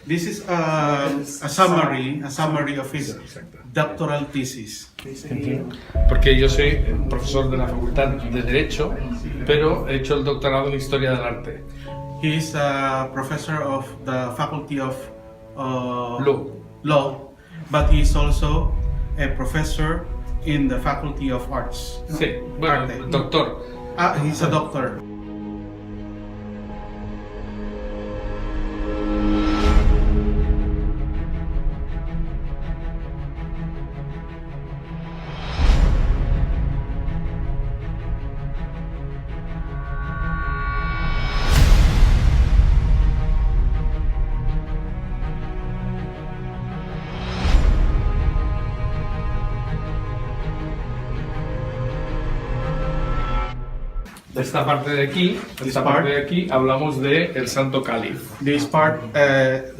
This is a summary of his doctoral thesis. Porque yo soy profesor de la Facultad de Derecho, pero he hecho el doctorado en Historia del Arte. He is a professor of the Faculty of Law, but he is also a professor in the Faculty of Arts. Sí, bueno, Arte. doctor. He's a doctor. Esta parte de aquí, hablamos de el Santo Cáliz. This part,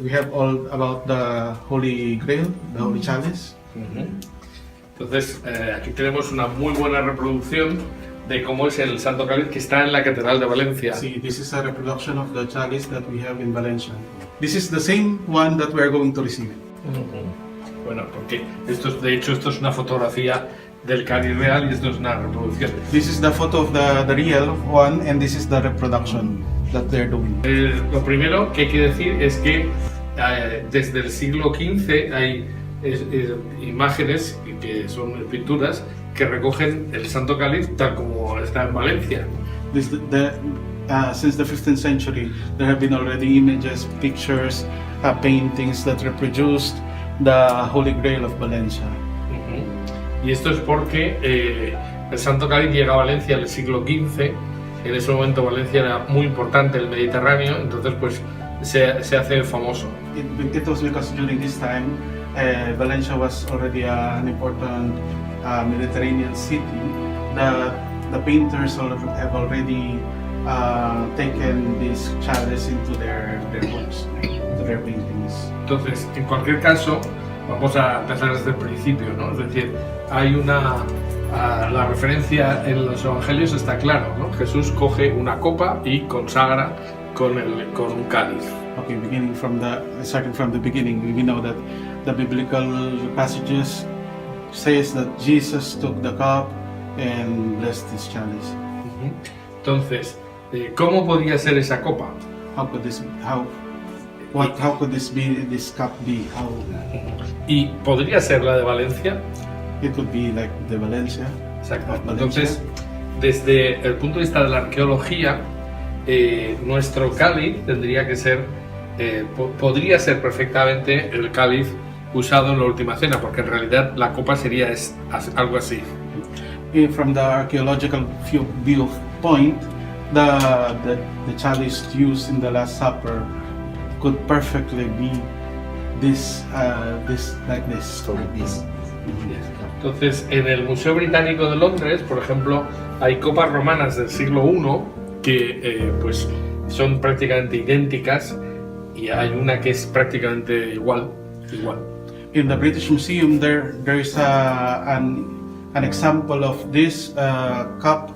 we have all about the Holy Grail, the Holy Chalice. Entonces, aquí tenemos una muy buena reproducción de cómo es el Santo Cáliz que está en la Catedral de Valencia. See, this is a reproduction of the chalice that we have in Valencia. This is the same one that we are going to receive. Bueno, porque de hecho esto es una fotografía del cáliz real y esto es una reproducción. This is the photo of the real one, and this is the reproduction that they're doing. Lo primero que hay que decir es que desde el siglo XV hay imágenes que son pinturas que recogen el Santo Cáliz tal como está en Valencia. Since the 15th century, there have been already images, pictures, paintings that reproduced the Holy Grail of Valencia. Y esto es porque el Santo Cáliz llega a Valencia en el siglo XV. En ese momento Valencia era muy importante en el Mediterráneo, entonces pues se hace famoso. It was because during this time Valencia was already an important Mediterranean city. The painters have already taken this chalice into their works, into their paintings. Entonces, en cualquier caso, vamos a empezar desde el principio, ¿no? Es decir, hay la referencia en los evangelios está claro, ¿no? Jesús coge una copa y consagra con un cáliz. Okay, starting from the beginning, we know that the biblical passages says that Jesus took the cup and blessed this chalice. Entonces, ¿cómo podía ser esa copa? How could this cup be? Y podría ser la de Valencia. It could be like the Valencia. Exacto. Entonces, desde el punto de vista de la arqueología, nuestro cáliz tendría que ser, podría ser perfectamente el cáliz usado en la última cena, porque en realidad la copa sería algo así. From the archaeological viewpoint, the chalice used in the Last Supper could perfectly be like this. Entonces, en el Museo Británico de Londres, por ejemplo, hay copas romanas del siglo I que pues son prácticamente idénticas y hay una que es prácticamente igual. In the British Museum, there is an example of this cup,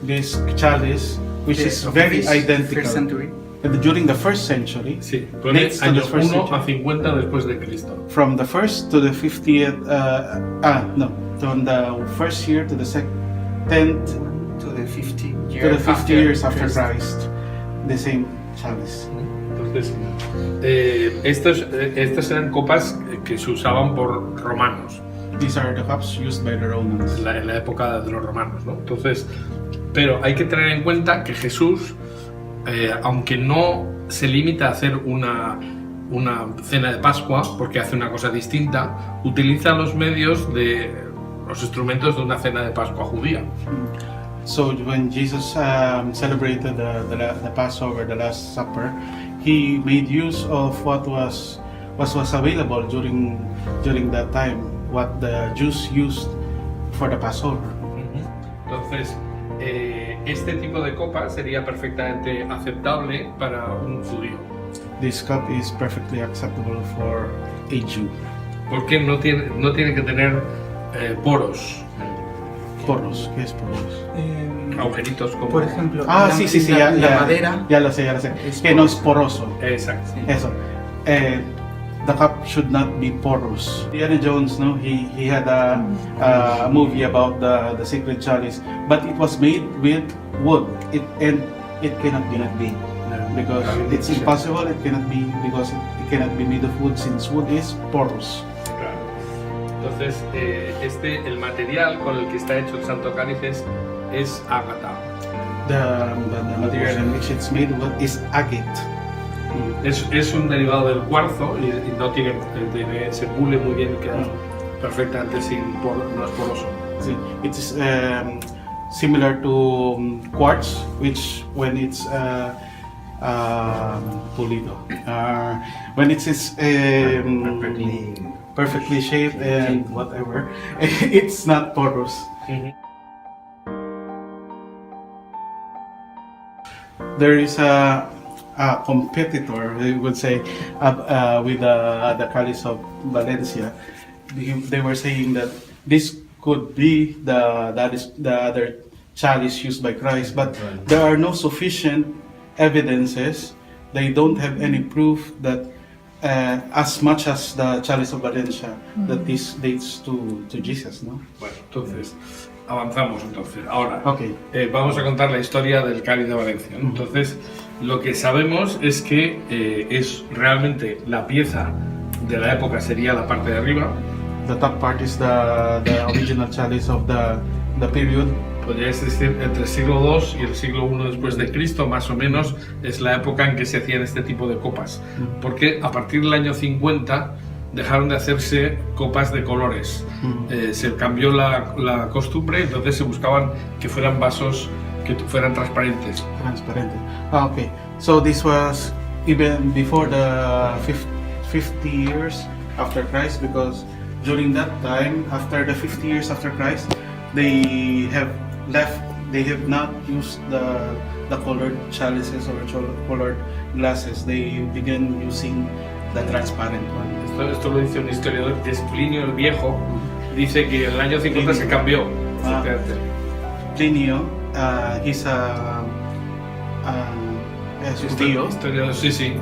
this chalice, which is very identical. First century. During the first century, sí, pone años 1 a 50 después de Cristo. From the first to the 50th, from the first year to the 10th to the 50 years after Christ, the same chalice. Entonces, estas eran copas que se usaban por romanos. These are the cups used by the Romans. En la época de los romanos, ¿no? Entonces, pero hay que tener en cuenta que Jesús, aunque no se limita a hacer una cena de Pascua, porque hace una cosa distinta, utiliza los instrumentos de una cena de Pascua judía. So when Jesus celebrated the Passover, the Last Supper, he made use of what was available during that time, what the Jews used for the Passover. Entonces, este tipo de copa sería perfectamente aceptable para un judío. This cup is perfectly acceptable for a Jew. Porque no tiene que tener poros. Poros, ¿qué es poros? Agujeritos como... Por ejemplo, la madera. Ya lo sé. Que no es poroso. Exacto. Eso. the cup should not be porous. Indiana Jones, no, he had a movie about the sacred chalice, but it was made with wood. It cannot be because it's impossible. It cannot be because it cannot be made of wood since wood is porous. Claro. Entonces, el material con el que está hecho el Santo Cáliz es ágata. The material in which it's made with is agate. Es un derivado del cuarzo y no se pule muy bien y queda perfectamente no es poroso. See, it is similar to quartz, which when it's pulido, when it is perfectly shaped and whatever, it's not porous. There is a competitor, we would say, with the Chalice of Valencia. They were saying that this could be the other chalice used by Christ, but there are no sufficient evidences. They don't have any proof that as much as the Chalice of Valencia that this dates to Jesus, no? Bueno, entonces avanzamos entonces. Ahora Okay. Vamos a contar la historia del Cáliz de Valencia, ¿no? Entonces, lo que sabemos es que es realmente la pieza de la época sería la parte de arriba. The top part is the original chalice of the period. Podríais decir entre el siglo II y el siglo I después de Cristo, más o menos, es la época en que se hacían este tipo de copas. Porque a partir del año 50 dejaron de hacerse copas de colores. Se cambió la costumbre, entonces se buscaban que fueran vasos que fueran transparentes. Transparente. Okay. So this was even before the 50 years after Christ, because during that time, after the 50 years after Christ, they have not used the colored chalices or colored glasses. They began using the transparent one. Esto lo dice un historiador que es Plinio el Viejo. Dice que en el año 50 se cambió. Plinio, he's a historiador, sí.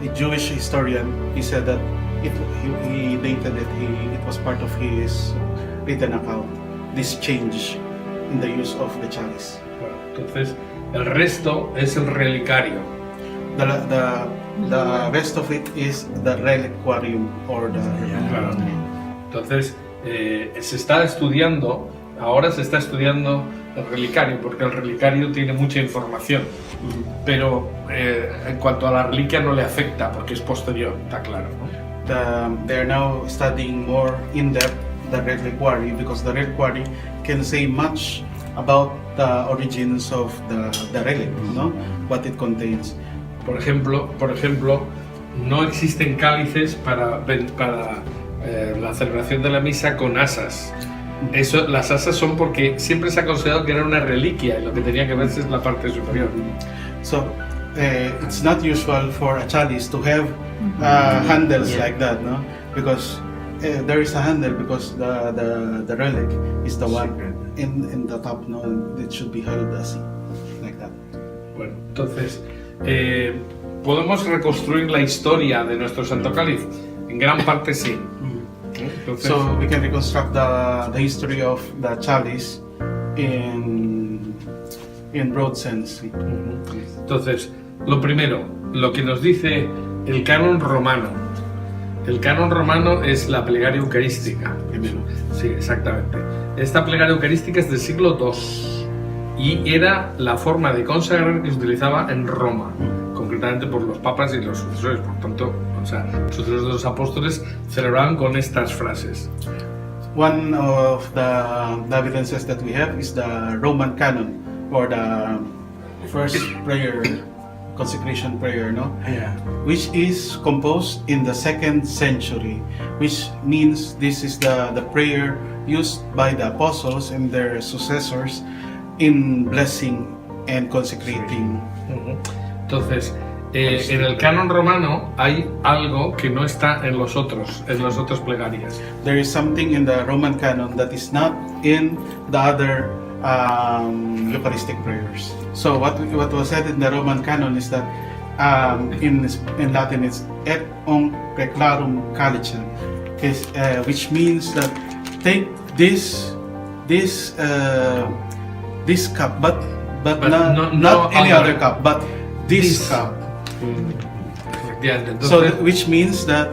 A Jewish historian. He said that he dated it. It was part of his written account. This change in the use of the chalice. Bueno, entonces el resto es el relicario. The rest of it is the reliquarium or the. Claro. Entonces ahora se está estudiando el relicario, porque el relicario tiene mucha información, pero en cuanto a la reliquia no le afecta porque es posterior, está claro, ¿no? They are now studying more in depth the reliquary, because the reliquary can say much about the origins of the relic, no? What it contains. Por ejemplo, no existen cálices para la celebración de la misa con asas. Las asas son porque siempre se ha considerado que era una reliquia y lo que tenía que verse es la parte superior. So it's not usual for a chalice to have handles like that, no? Because there is a handle because the relic is the one in the top, no? It should be held así, like that. Bueno, entonces podemos reconstruir la historia de nuestro Santo Cáliz. En gran parte sí. Entonces, so we can reconstruct the history of the chalice in broad sense. Entonces, lo primero, lo que nos dice el canon romano. El canon romano es la plegaria eucarística. Primero. Sí, exactamente. Esta plegaria eucarística es del siglo II y era la forma de consagrar que se utilizaba en Roma, concretamente por los papas y los sucesores. Por tanto, los sucesores de los apóstoles celebraban con estas frases. One of the evidences that we have is the Roman canon, or the first prayer, consecration prayer, no? Yeah. Which is composed in the 2nd century, which means this is the prayer used by the apostles and their successors in blessing and consecrating. Entonces, en el canon romano hay algo que no está en las otras plegarias. There is something in the Roman canon that is not in the other Eucharistic prayers. So what was said in the Roman canon is that in Latin it's et on peclarum calicem, which means that take this cup, but not any other cup, but this cup. Efectivamente. So, Entonces, which means that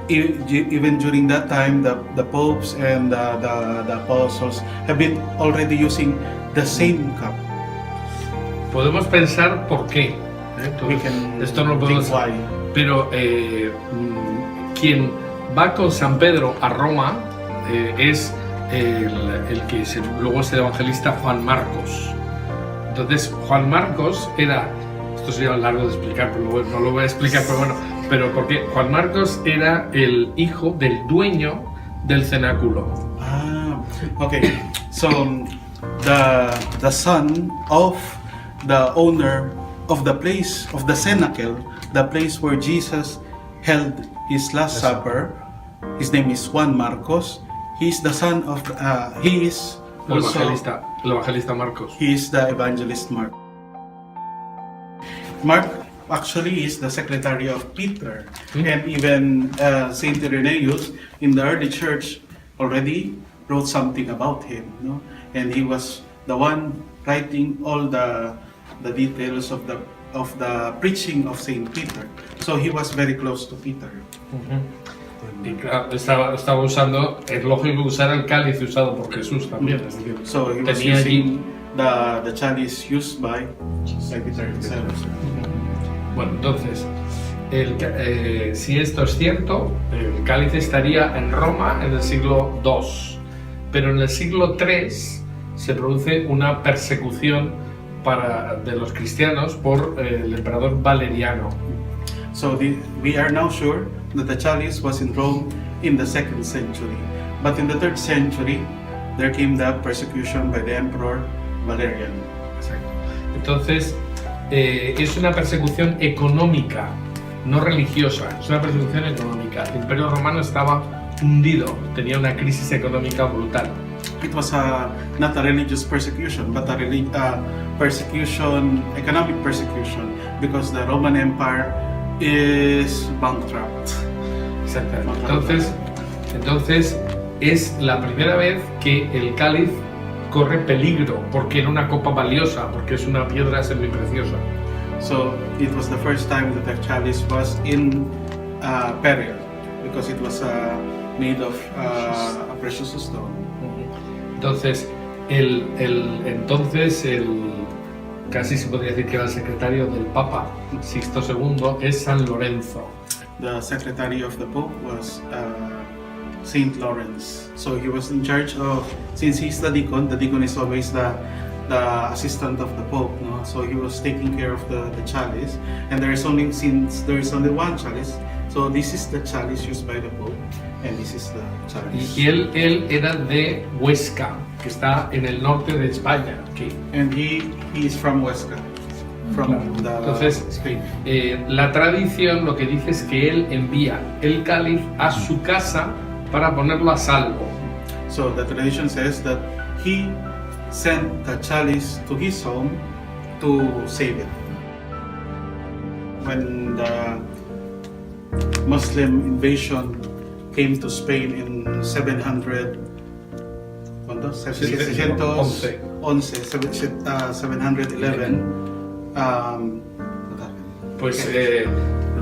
even during that time, the popes and the apostles have been already using the same cup. podemos pensar por qué. We can Esto no lo think podemos. why. Pero quien va con San Pedro a Roma es el que luego es el evangelista Juan Marcos. Entonces, Juan Marcos era, esto sería largo de explicar, pero no lo voy a explicar, pero bueno, pero porque Juan Marcos era el hijo del dueño del cenáculo. Ah, okay. So the son of the owner of the place of the cenacle, the place where Jesus held his last supper. His name is Juan Marcos. He's the son of. He is El also. evangelista Marcos. He is the evangelist Mark. Mark actually is the secretary of Peter, and even Saint Irenaeus in the early church already wrote something about him, no? And he was the one writing all the details of the preaching of Saint Peter. So he was very close to Peter. Y claro, estaba usando, es lógico usar el cáliz usado por Jesús también. Es decir, So he was tenía allí. using the chalice used by Peter himself. Bueno, entonces, si esto es cierto, el cáliz estaría en Roma en el siglo II, pero en el siglo III se produce una persecución de los cristianos por el emperador Valeriano. So we are now sure that the chalice was in Rome in the 2nd century. But in the 3rd century, there came the persecution by the Emperor Valerian. Exacto. Entonces, es una persecución económica, no religiosa, es una persecución económica. El Imperio Romano estaba hundido, tenía una crisis económica brutal. It was not a religious persecution, but a economic persecution, because the Roman Empire is bankrupt. Exactamente. Entonces es la primera vez que el cáliz corre peligro, porque era una copa valiosa, porque es una piedra semipreciosa. So it was the first time that the chalice was in peril, because it was made of a precious stone. Entonces, casi se podría decir que era el secretario del Papa Sixto II, es San Lorenzo. The secretary of the Pope was Saint Lawrence. So he was in charge of, since he's the deacon is always the assistant of the Pope, no? So he was taking care of the chalice, and since there is only one chalice, so this is the chalice used by the Pope, and this is the chalice. Y él era de Huesca, que está en el norte de España. Aquí. And he is from Huesca, from Entonces, Spain. La tradición lo que dice es que él envía el cáliz a su casa para ponerlo a salvo. So the tradition says that he sent the chalice to his home to save it. When the Muslim invasion came to Spain in 711, Pues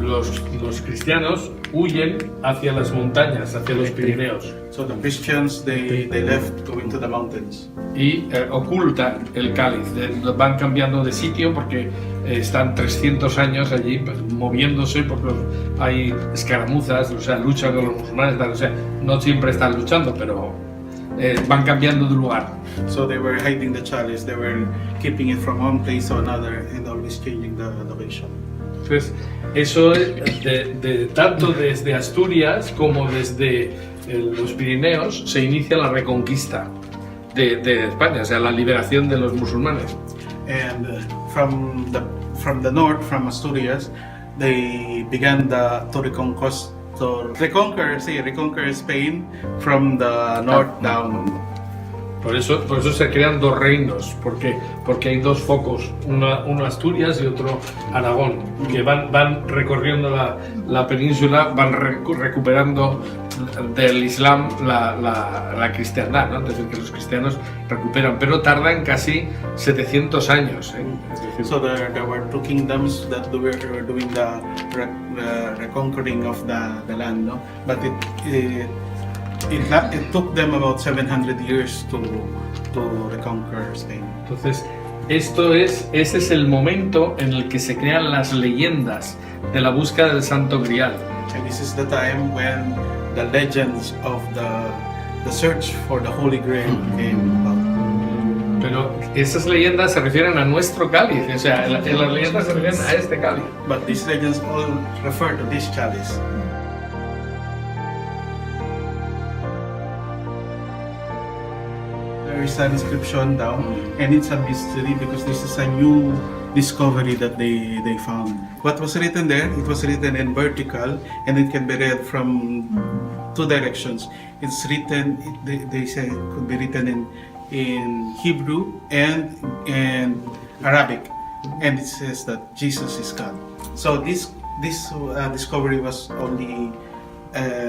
los cristianos huyen hacia las montañas, hacia los Pirineos. So the Christians they left going to the mountains. Y ocultan el cáliz, van cambiando de sitio porque están 300 años allí pues, moviéndose porque hay escaramuzas, o sea, luchan con los musulmanes, o sea, no siempre están luchando, pero van cambiando de lugar. So they were hiding the chalice, they were keeping it from one place to another and always changing the location. Entonces, eso tanto desde Asturias como desde los Pirineos se inicia la reconquista de España, o sea, la liberación de los musulmanes. And from the north, from Asturias, they began to reconquer Spain from the north down. Por eso se crean dos reinos. ¿Por qué? Porque hay dos focos, uno Asturias y otro Aragón, que van recorriendo la península, van recuperando del Islam la cristiandad, ¿no? Es decir, que los cristianos recuperan, pero tardan casi 700 años. Es decir, So there were two kingdoms that were doing the reconquering of the land, no? But it took them about 700 years to reconquer Spain. Entonces, ese es el momento en el que se crean las leyendas de la búsqueda del Santo Grial. And this is the time when the legends of the search for the Holy Grail came about. Pero esas leyendas se refieren a nuestro cáliz, o sea, las leyendas se refieren a este cáliz. But these legends all refer to this chalice. There is an inscription down, and it's a mystery because this is a new discovery that they found. What was written there? It was written in vertical, and it can be read from two directions. It's written, they say, it could be written in Hebrew and Arabic, and it says that Jesus is God. So this discovery was only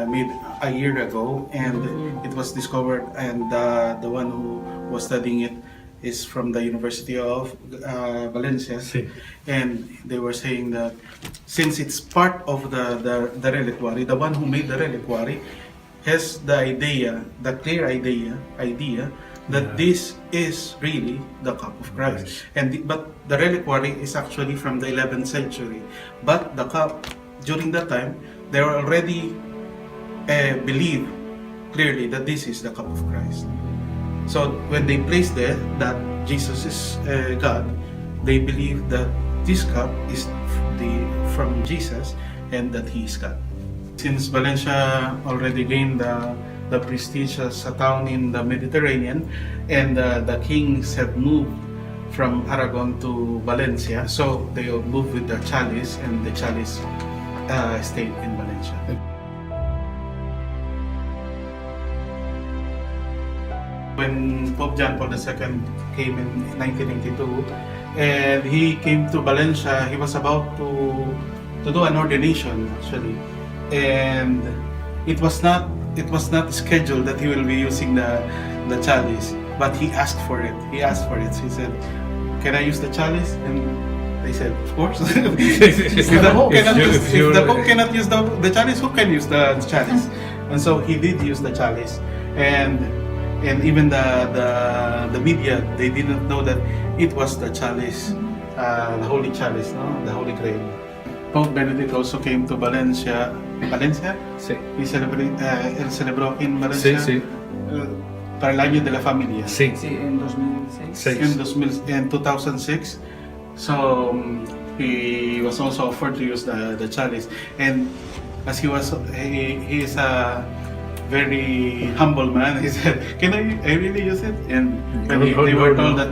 made a year ago, and it was discovered, and the one who was studying it is from the University of Valencia. Sí. And they were saying that since it's part of the reliquary, the one who made the reliquary has the clear idea that this is really the cup of Christ. But the reliquary is actually from the 11th century. But the cup, during that time, they were already believe clearly that this is the cup of Christ. So when they place there that Jesus is God, they believe that this cup is from Jesus and that He is God. Since Valencia already gained the prestige as a town in the Mediterranean, and the kings have moved from Aragon to Valencia, so they all moved with the chalice, and the chalice stayed in Valencia. When Pope John Paul II came in 1982, and he came to Valencia, he was about to do an ordination actually, and it was not scheduled that he will be using the chalice, but he asked for it. He said, "Can I use the chalice?" And they said, "Of course." If the Pope cannot use the chalice, who can use the chalice? And so he did use the chalice, and even the media, they didn't know that it was the chalice, the holy chalice, no, the Holy Grail. Pope Benedict also came to Valencia. Sí. Y él celebró en Valencia Sí. para el año de la familia. Sí. Sí, en 2006. In 2006. So he was also offered to use the chalice, and as he is a very humble man, he said, "Can I really use it?" And when they were told that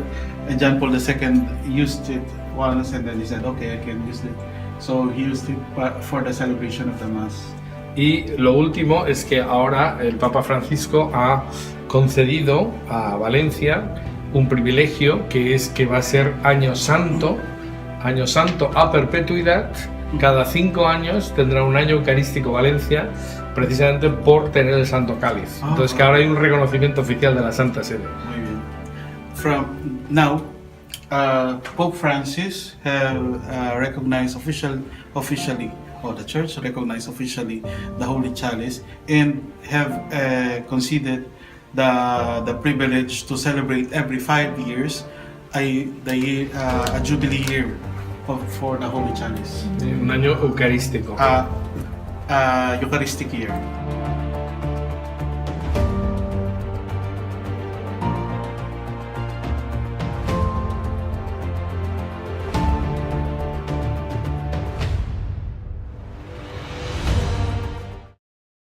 John Paul II used it once, and then he said, "Okay, I can use it." So he used it for the celebration of the Mass. Y lo último es que ahora el Papa Francisco ha concedido a Valencia un privilegio, que es que va a ser año santo a perpetuidad. Cada 5 años tendrá un año eucarístico Valencia, precisamente por tener el Santo Cáliz. Entonces que ahora hay un reconocimiento oficial de la Santa Sede. Muy bien. From now, Pope Francis have recognized officially, or the Church recognized officially, the Holy Chalice, and have conceded the privilege to celebrate every 5 years a jubilee year for the Holy Chalice. Un año eucarístico. Eucharistic year.